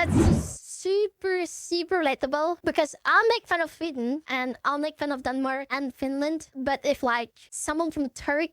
that's super relatable because I'll make fun of Sweden and I'll make fun of Denmark and Finland, but if like someone from Turkey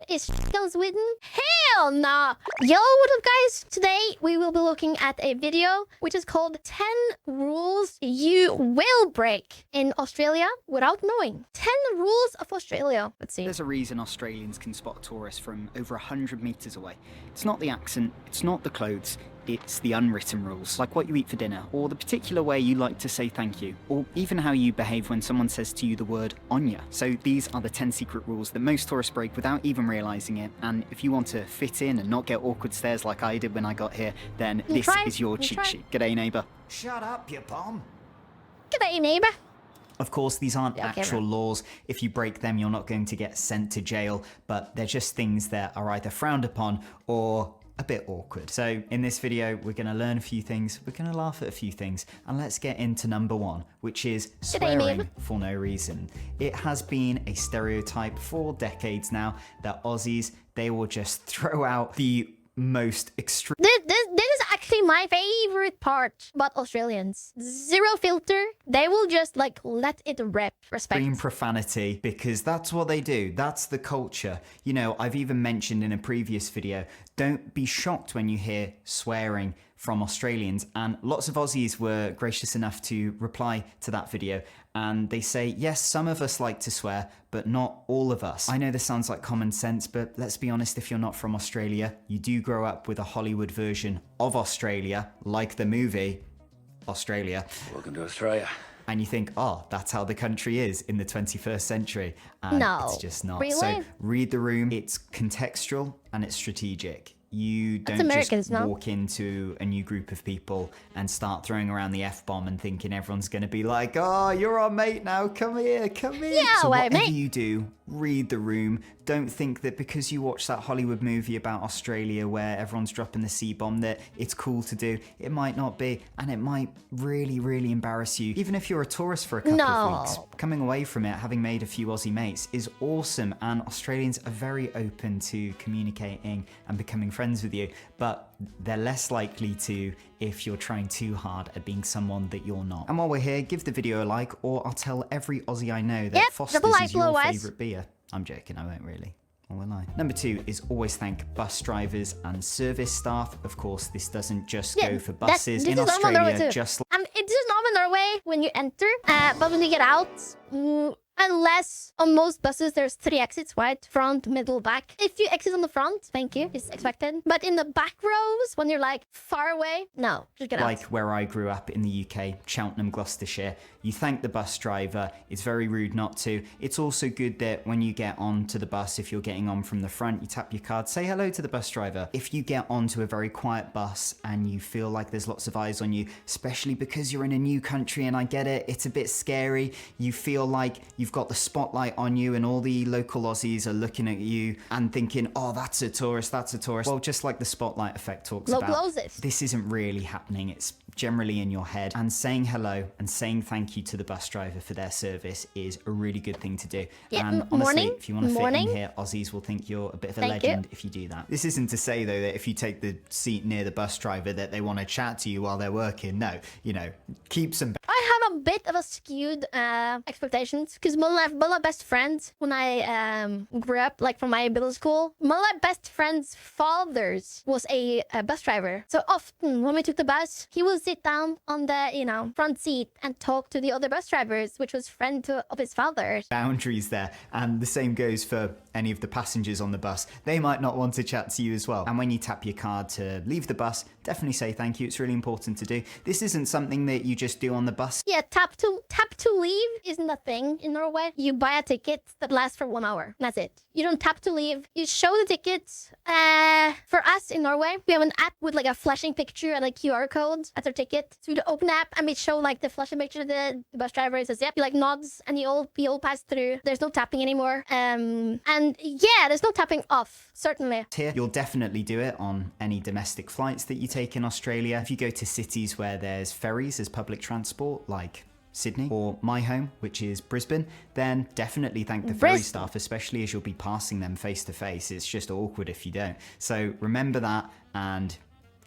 is on Sweden, hell no. Yo, what up guys? Today we will be looking at a video which is called 10 rules you will break in Australia without knowing. 10 rules of Australia. Let's see. There's a reason Australians can spot tourists from over 100 meters away. It's not the accent, it's not the clothes, it's the unwritten rules, like what you eat for dinner, or the particular way you like to say thank you, or even how you behave when someone says to you the word Onya. So these are the 10 secret rules that most tourists break without even realizing it, and if you want to fit in and not get awkward stares like I did when I got here, then this is your cheat sheet. G'day neighbour. Shut up, you bum. G'day neighbour. Of course, these aren't actual laws. If you break them, you're not going to get sent to jail, but they're just things that are either frowned upon or a bit awkward. So in this video, we're going to learn a few things, we're going to laugh at a few things, and let's get into number one, which is swearing for no reason. It has been a stereotype for decades now that Aussies, they will just throw out the most extreme. This is actually my favorite part about Australians. Zero filter. They will just like let it rip. Respect. Extreme profanity, because that's what they do. That's the culture. You know, I've even mentioned in a previous video, don't be shocked when you hear swearing from Australians, and lots of Aussies were gracious enough to reply to that video, and they say, yes, some of us like to swear, but not all of us. I know this sounds like common sense, but let's be honest, if you're not from Australia, you do grow up with a Hollywood version of Australia, like the movie Australia. Welcome to Australia. And you think, oh, that's how the country is in the 21st century. And no, it's just not. Really? So read the room. It's contextual and it's strategic. You don't just walk into a new group of people and start throwing around the F-bomb and thinking everyone's going to be like, oh, you're our mate now. Come here, come here. Yeah, so wait, whatever mate. you do, read the room. Don't think that because you watch that Hollywood movie about Australia where everyone's dropping the C-bomb that it's cool to do. It might not be, and it might really embarrass you. Even if you're a tourist for a couple of weeks, coming away from it, having made a few Aussie mates is awesome, and Australians are very open to communicating and becoming friends with you, but they're less likely to if you're trying too hard at being someone that you're not. And while we're here, give the video a like, or I'll tell every Aussie I know that Foster's is your favourite beer. I'm joking, I won't really. Or will I? Number two is always thank bus drivers and service staff. Of course, this doesn't just go for buses. In Australia, just like... It is normal in Norway when you enter, but when you get out, unless on most buses there's 3 exits, right? Front, middle, back. If you exit on the front, thank you, it's expected. But in the back rows, when you're like far away, no, just get out. Like where I grew up in the UK, Cheltenham, Gloucestershire, you thank the bus driver. It's very rude not to. It's also good that when you get onto the bus, if you're getting on from the front, you tap your card, say hello to the bus driver. If you get onto a very quiet bus and you feel like there's lots of eyes on you, especially because you're in a new country, and I get it, it's a bit scary. You feel like you've got the spotlight on you and all the local Aussies are looking at you and thinking, oh, that's a tourist, that's a tourist. Well, just like the spotlight effect talks about, this isn't really happening. It's generally in your head, and saying hello and saying thank you to the bus driver for their service is a really good thing to do. Yeah, and honestly, if you want to fit in here, Aussies will think you're a bit of a legend if you do that. This isn't to say though that if you take the seat near the bus driver that they want to chat to you while they're working. No, you know, keep some. I have a bit of a skewed expectations because one of my best friends when I grew up, like from my middle school, one of my best friend's fathers was a bus driver. So often when we took the bus, he would sit down on the front seat and talk to the other bus drivers, which was friend of his father. Boundaries there, and the same goes for any of the passengers on the bus. They might not want to chat to you as well. And when you tap your card to leave the bus, definitely say thank you. It's really important to do. This isn't something that you just do on the bus. Yeah, tap to leave isn't a thing in Norway. You buy a ticket that lasts for 1 hour. That's it. You don't tap to leave. You show the tickets. For us in Norway, we have an app with like a flashing picture and a QR code at our ticket. So you open the app and we show like the flashing picture of the bus driver. Says yep. He like nods and you all pass through. There's no tapping anymore. And yeah, there's no tapping off. Certainly. Here, you'll definitely do it on any domestic flights that you take in Australia. If you go to cities where there's ferries as public transport, like Sydney or my home, which is Brisbane, then definitely thank the ferry staff, especially as you'll be passing them face to face. It's just awkward if you don't. So remember that and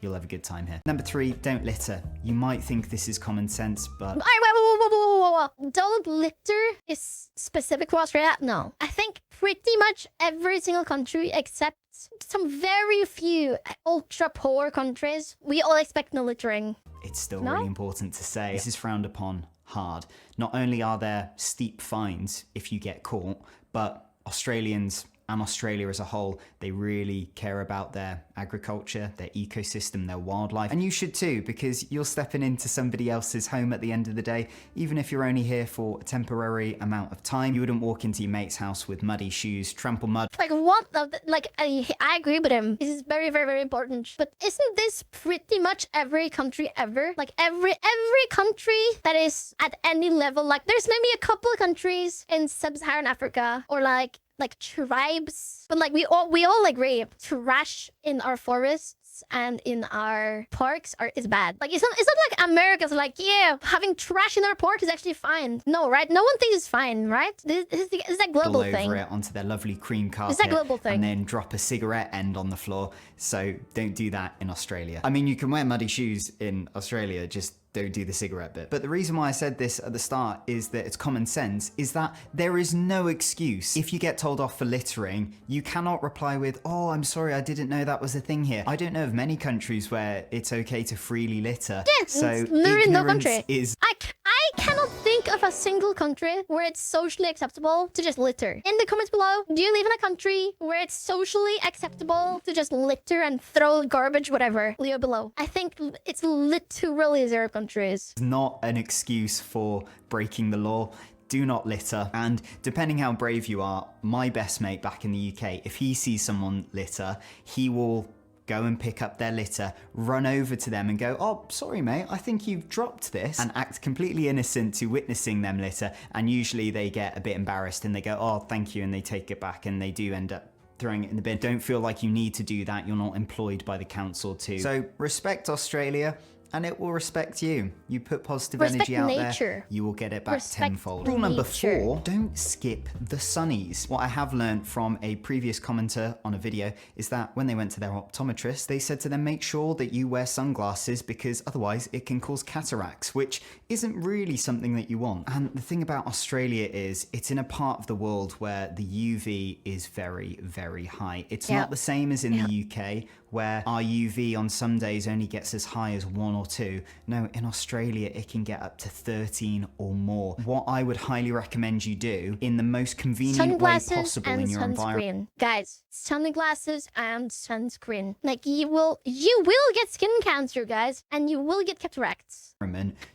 You'll have a good time here. Number 3, don't litter. You might think this is common sense, but... All right, whoa. Don't litter is specific for Australia? No. I think pretty much every single country except some very few ultra poor countries, we all expect no littering. It's still really important to say this is frowned upon hard. Not only are there steep fines if you get caught, but Australians and Australia as a whole, they really care about their agriculture, their ecosystem, their wildlife. And you should too, because you're stepping into somebody else's home at the end of the day. Even if you're only here for a temporary amount of time, you wouldn't walk into your mate's house with muddy shoes, trample mud. Like what? Like I agree with him. This is very, very, very important. But isn't this pretty much every country ever? Like every country that is at any level. Like there's maybe a couple of countries in sub-Saharan Africa or like tribes, but like we all agree trash in our forests and in our parks is bad. Like it's not like America's like, yeah, having trash in our park is actually fine. No, right? No one thinks it's fine, right? This is that global thing. Over it onto their lovely cream carpet. It's that global thing. And then drop a cigarette end on the floor. So don't do that in Australia. I mean, you can wear muddy shoes in Australia, just don't do the cigarette bit. But the reason why I said this at the start is that it's common sense, is that there is no excuse. If you get told off for littering, you cannot reply with, oh, I'm sorry, I didn't know that was a thing here. I don't know of many countries where it's okay to freely litter. Yeah, so literally no country. Is I cannot think of a single country where it's socially acceptable to just litter. In the comments below, do you live in a country where it's socially acceptable to just litter and throw garbage, whatever? Leave below. I think it's literally 0 countries. not an excuse for breaking the law. Do not litter. And depending how brave you are, my best mate back in the UK, if he sees someone litter, he will go and pick up their litter, run over to them and go, oh, sorry, mate, I think you've dropped this, and act completely innocent to witnessing them litter. And usually they get a bit embarrassed and they go, oh, thank you, and they take it back, and they do end up throwing it in the bin. Don't feel like you need to do that. You're not employed by the council to. So respect Australia, and it will respect you. You put positive energy out there, you will get it back tenfold. Rule number 4, don't skip the sunnies. What I have learned from a previous commenter on a video is that when they went to their optometrist, they said to them, make sure that you wear sunglasses because otherwise it can cause cataracts, which isn't really something that you want. And the thing about Australia is it's in a part of the world where the UV is very, very high. It's not the same as in the UK, where our UV on some days only gets as high as 1 or 2. No, in Australia, it can get up to 13 or more. What I would highly recommend you do in the most convenient way possible in your environment. Guys, sunglasses and sunscreen. Like you will get skin cancer, guys, and you will get cataracts.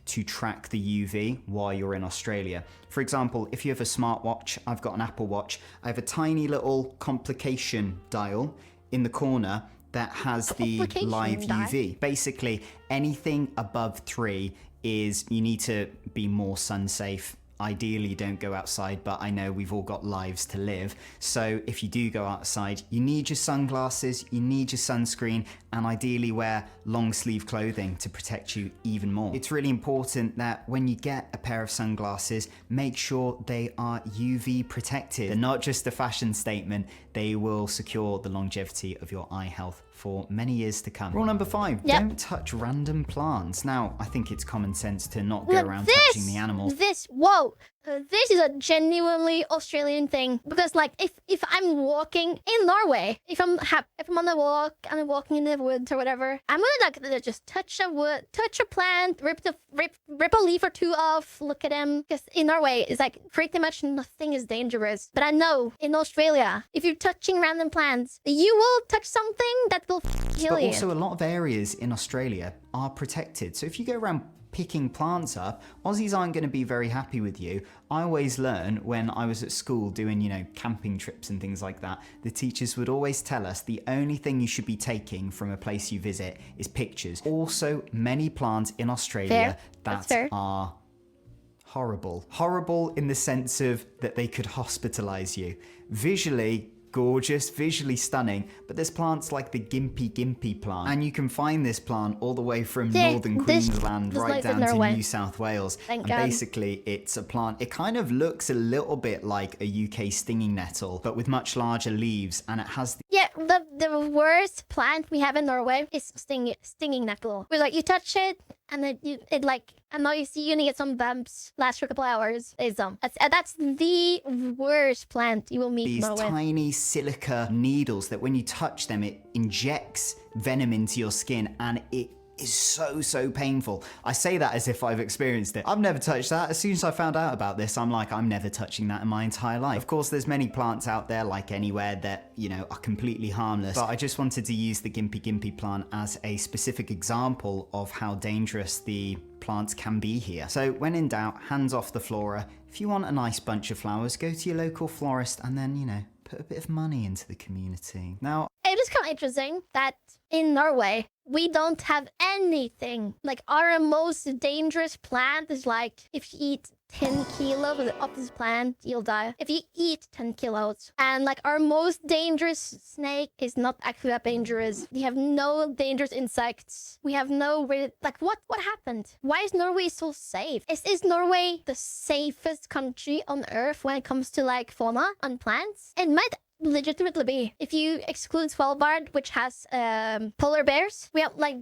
To track the UV while you're in Australia. For example, if you have a smartwatch, I've got an Apple Watch, I have a tiny little complication dial in the corner that has the live UV. Basically, anything above 3 is you need to be more sun safe. Ideally, don't go outside, but I know we've all got lives to live. So if you do go outside, you need your sunglasses, you need your sunscreen, and ideally wear long sleeve clothing to protect you even more. It's really important that when you get a pair of sunglasses, make sure they are UV protected. They're not just a fashion statement, they will secure the longevity of your eye health for many years to come. Rule number 5, don't touch random plants. Now, I think it's common sense to not go around touching the animals. This is a genuinely Australian thing, because like if I'm walking in Norway, if I'm on a walk and I'm walking in the woods or whatever, I'm gonna like just touch a plant, rip a leaf or 2 off, look at them, because in Norway it's like pretty much nothing is dangerous. But I know in Australia, if you're touching random plants, you will touch something that will kill you. But also a lot of areas in Australia are protected. So if you go around picking plants up, Aussies aren't going to be very happy with you. I always learn when I was at school doing, camping trips and things like that, the teachers would always tell us the only thing you should be taking from a place you visit is pictures. Also, many plants in Australia that are horrible. Horrible in the sense of that they could hospitalize you. Visually, gorgeous, visually stunning, but there's plants like the Gimpy plant, and you can find this plant all the way from northern Queensland right down to New South Wales. Thank and God. Basically it's a plant, it kind of looks a little bit like a UK stinging nettle, but with much larger leaves, and it has the worst plant we have in Norway is stinging nettle. Where like you touch it and then it like, I know you see, you're gonna get some bumps last for a couple hours. That's the worst plant you will meet in these Norway. tiny silica needles that when you touch them, it injects venom into your skin, and it is so painful. I say that as if I've experienced it. I've never touched that. As soon as I found out about this, I'm like, I'm never touching that in my entire life. Of course, there's many plants out there, like anywhere, that, you know, are completely harmless. But I just wanted to use the Gimpy plant as a specific example of how dangerous the plants can be here. So when in doubt, hands off the flora. If you want a nice bunch of flowers, go to your local florist and then, you know, put a bit of money into the community. Now, it is kind of interesting that in Norway, we don't have anything. Like, our most dangerous plant is like, if you eat 10 kilos of this plant, you'll die. If you eat 10 kilos. And like, our most dangerous snake is not actually that dangerous. We have no dangerous insects. We have no, like, what happened? Why is Norway so safe? Is Norway the safest country on earth when it comes to like fauna and plants? It might legitimately be. If you exclude Svalbard, which has polar bears, we have like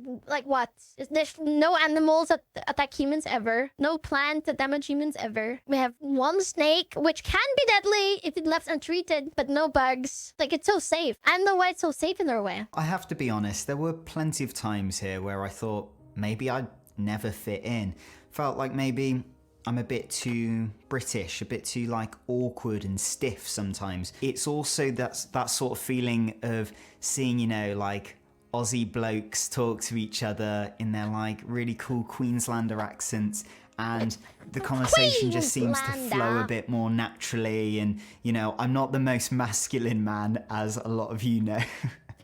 what? There's no animals that attack humans ever. No plants that damage humans ever. We have one snake, which can be deadly if it left untreated, but no bugs. Like, it's so safe. I don't know why it's so safe in Norway. I have to be honest, there were plenty of times here where I thought maybe I'd never fit in. Felt like maybe I'm a bit too British, a bit too like awkward and stiff sometimes. It's also that sort of feeling of seeing, you know, like Aussie blokes talk to each other in their like really cool Queenslander accents, and the conversation just seems to flow a bit more naturally. And, you know, I'm not the most masculine man, as a lot of you know.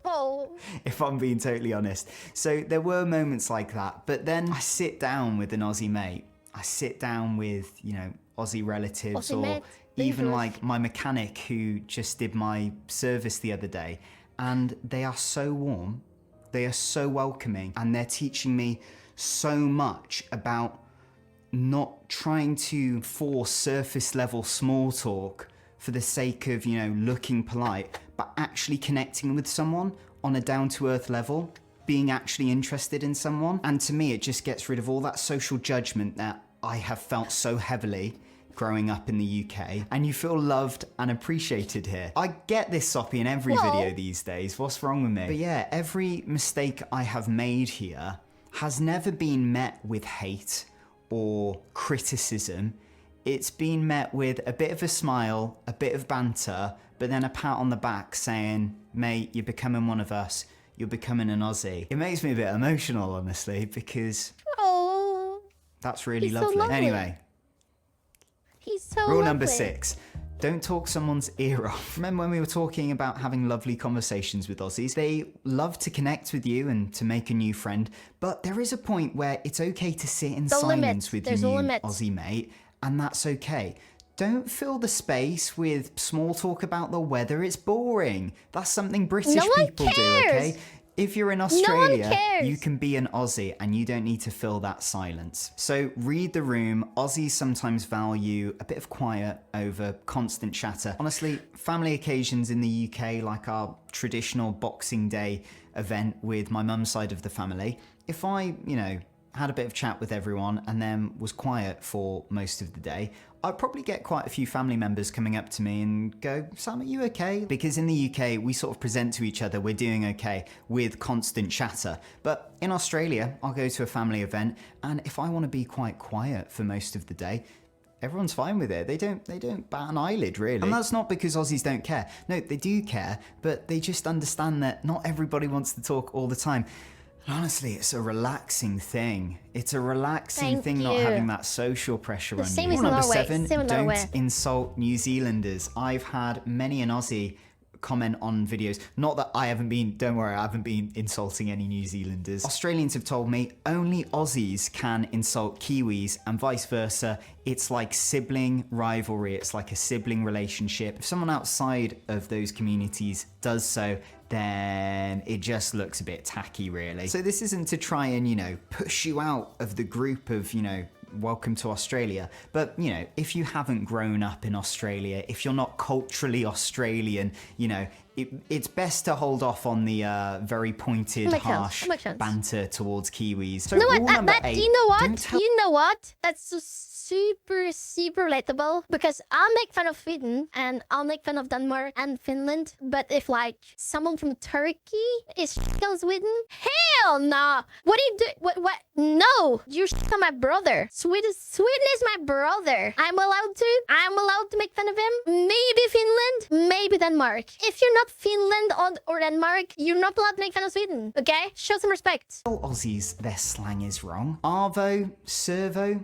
Oh. If I'm being totally honest. So there were moments like that, but then I sit down with an Aussie mate. I sit down with, you know, Aussie relatives, or even like my mechanic who just did my service the other day, and they are so warm, they are so welcoming, and they're teaching me so much about not trying to force surface level small talk for the sake of, you know, looking polite, but actually connecting with someone on a down-to-earth level, being actually interested in someone. And to me, it just gets rid of all that social judgment that I have felt so heavily growing up in the UK, and you feel loved and appreciated here. I get this soppy in every video these days. What's wrong with me? But yeah, every mistake I have made here has never been met with hate or criticism. It's been met with a bit of a smile, a bit of banter, but then a pat on the back saying, mate, you're becoming one of us. You're becoming an Aussie. It makes me a bit emotional, honestly, because that's really lovely. So lovely. Anyway, he's so rule lovely. number 6. Don't talk someone's ear off. Remember when we were talking about having lovely conversations with Aussies? They love to connect with you and to make a new friend, but there is a point where it's okay to sit in silence with your new Aussie mate, and that's okay. Don't fill the space with small talk about the weather. It's boring. That's something British people do, okay? If you're in Australia, you can be an Aussie and you don't need to fill that silence. So read the room. Aussies sometimes value a bit of quiet over constant chatter. Honestly, family occasions in the UK, like our traditional Boxing Day event with my mum's side of the family, if I, you know, had a bit of chat with everyone and then was quiet for most of the day, I'd probably get quite a few family members coming up to me and go, Sam, are you okay? Because in the UK, we sort of present to each other, we're doing okay with constant chatter. But in Australia, I'll go to a family event, and if I want to be quite quiet for most of the day, everyone's fine with it. They don't bat an eyelid, really. And that's not because Aussies don't care. No, they do care, but they just understand that not everybody wants to talk all the time. Honestly, it's a relaxing thing. It's a relaxing thing not having that social pressure on you. Same as Rule number Norway. 7, don't insult New Zealanders. I've had many an Aussie comment on videos. Not that I haven't been, don't worry, I haven't been insulting any New Zealanders. Australians have told me only Aussies can insult Kiwis and vice versa. It's like sibling rivalry. It's like a sibling relationship. If someone outside of those communities does so, then it just looks a bit tacky, really. So this isn't to try and, push you out of the group of, welcome to Australia. But, if you haven't grown up in Australia, if you're not culturally Australian, it's best to hold off on the very pointed, harsh banter towards Kiwis. So you know rule what? number 8, You know what? That's so super relatable, because I'll make fun of Sweden and I'll make fun of Denmark and Finland, but if like someone from Turkey is on Sweden, hell no! What do you do? What? No! You're on my brother. Sweden is my brother. I'm allowed to make fun of him. Maybe Finland, maybe Denmark. If you're not Finland or Denmark, you're not allowed to make fun of Sweden. Okay? Show some respect. All Aussies, their slang is wrong. Arvo, servo,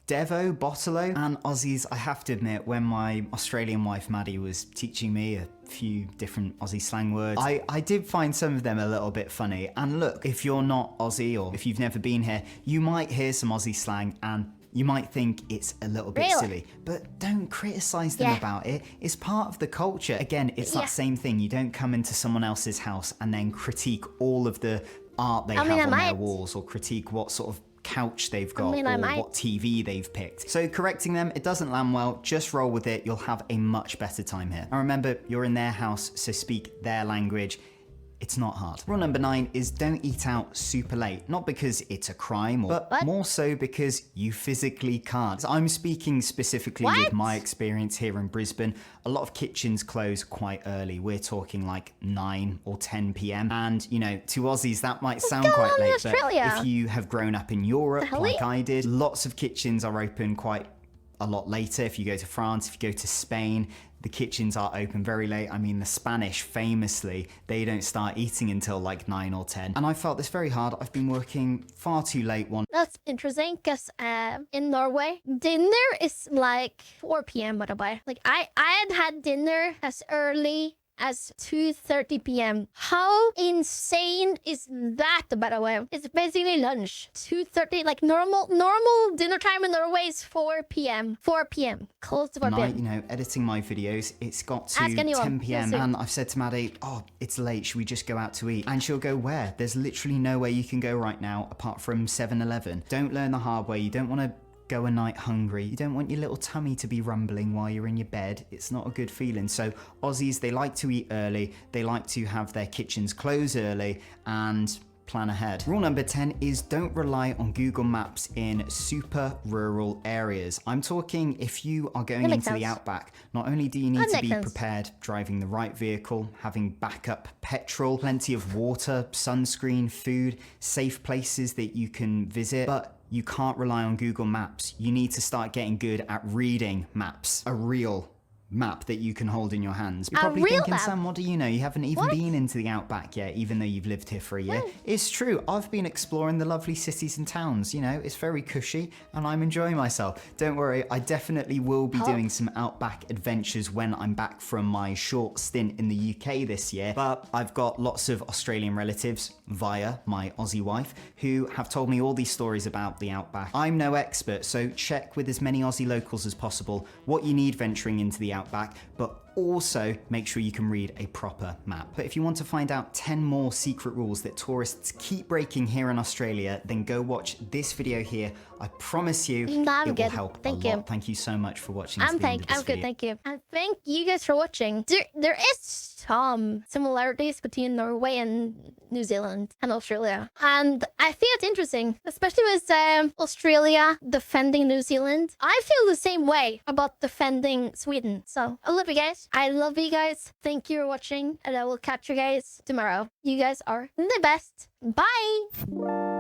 Devo, Bottolo, and Aussies, I have to admit, when my Australian wife Maddie was teaching me a few different Aussie slang words, I did find some of them a little bit funny. And look, if you're not Aussie or if you've never been here, you might hear some Aussie slang and you might think it's a little bit silly, but don't criticize them about it. It's part of the culture. Again, it's that same thing. You don't come into someone else's house and then critique all of the art they have on their walls, or critique what sort of couch they've got, or what TV they've picked. So correcting them, it doesn't land well. Just roll with it. You'll have a much better time here. And remember, you're in their house, so speak their language. It's not hard. Rule number 9 is don't eat out super late. Not because it's a crime, but more so because you physically can't. I'm speaking specifically with my experience here in Brisbane. A lot of kitchens close quite early. We're talking like 9 or 10 p.m. And, to Aussies, that might sound quite late, but if you have grown up in Europe like I did, lots of kitchens are open quite a lot later. If you go to France, if you go to Spain, the kitchens are open very late. I mean, the Spanish, famously, they don't start eating until like 9 or 10. And I felt this very hard. I've been working far too late one. That's interesting, because in Norway, dinner is like 4 p.m. by the way. Like I had dinner as early as 2:30 p.m. How insane is that, by the way? It's basically lunch. 2:30, like normal dinner time in Norway is 4 p.m. 4 p.m. Close to 4 p.m. Editing my videos, it's got to 10 p.m. and I've said to Maddie, it's late, should we just go out to eat? And she'll go, where? There's literally nowhere you can go right now apart from 7-Eleven. Don't learn the hard way. You don't want to go a night hungry. You don't want your little tummy to be rumbling while you're in your bed. It's not a good feeling. So Aussies, they like to eat early. They like to have their kitchens close early and plan ahead. Rule number 10 is don't rely on Google Maps in super rural areas. I'm talking if you are going into the outback, not only do you need to be prepared driving the right vehicle, having backup petrol, plenty of water, sunscreen, food, safe places that you can visit, but you can't rely on Google Maps. You need to start getting good at reading maps. A real map that you can hold in your hands. You're probably thinking, Sam, what do you know? You haven't even been into the outback yet, even though you've lived here for a year. It's true. I've been exploring the lovely cities and towns. It's very cushy and I'm enjoying myself. Don't worry, I definitely will be doing some outback adventures when I'm back from my short stint in the UK this year. But I've got lots of Australian relatives via my Aussie wife who have told me all these stories about the outback. I'm no expert, so check with as many Aussie locals as possible what you need venturing into the outback, but also make sure you can read a proper map. But if you want to find out 10 more secret rules that tourists keep breaking here in Australia, then go watch this video here. I promise you it will help a lot. Thank you so much for watching. I'm good, thank you. And thank you guys for watching. There is some similarities between Norway and New Zealand and Australia. And I think it's interesting, especially with Australia defending New Zealand. I feel the same way about defending Sweden. So I love you guys. I love you guys. Thank you for watching, and I will catch you guys tomorrow. You guys are the best. Bye!